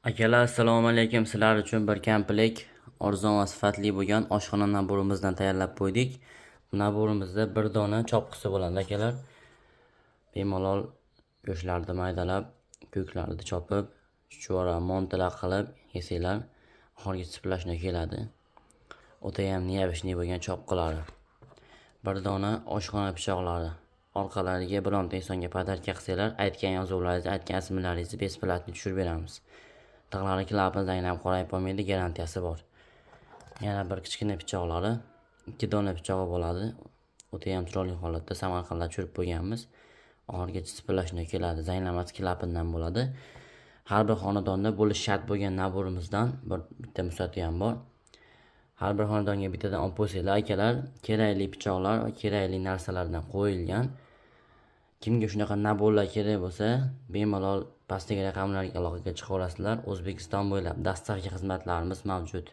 Akalar, assalomu alaykum. Sizlar uchun bir kamplik arzon va sifatli bo'lgan oshxona naborimizdan tayyorlab qo'ydik. Bu naborimizda bir dona chopqisi bo'ladi akalar. Bemalol go'shtlarni maydalab, ko'klarni chopib, chuchvara montalar qilib yesanglar, oxirgi siplashni keladi. O'ta ham neobishniy bo'lgan chopqilari. Bir dona oshxona pichoqlari. Orqalariga bironta insonga podarka qilsanglar, aytgan yozuvlaringizni, aytgan ismlaringizni besplatni tushirib beramiz. Tig'lari klapanidan ham qorayib qolmaydi, garantiyasi bor. Yana bir kichkina pichoqlari, 2 dona pichog'i bo'ladi. O'ta ham chiroyli holatda Samarqandda tushirib qo'yganmiz. Oxirgi siplashni keladi, zanglamas klapanidan bo'ladi. Har bir xonadonda bo'lish shart bo'lgan naborimizdan bitta musati ham bor. Har bir xonadonga bittadan olib qo'ysanglar akalar, kerakli pichoqlar va kerakli narsalardan qo'yilgan. Kimga shunaqa naborlar kerak bo'lsa, bemalol pastdagi raqamlarga aloqaga chiqa olasizlar. O'zbekiston bo'ylab dastlabki xizmatlarimiz mavjud.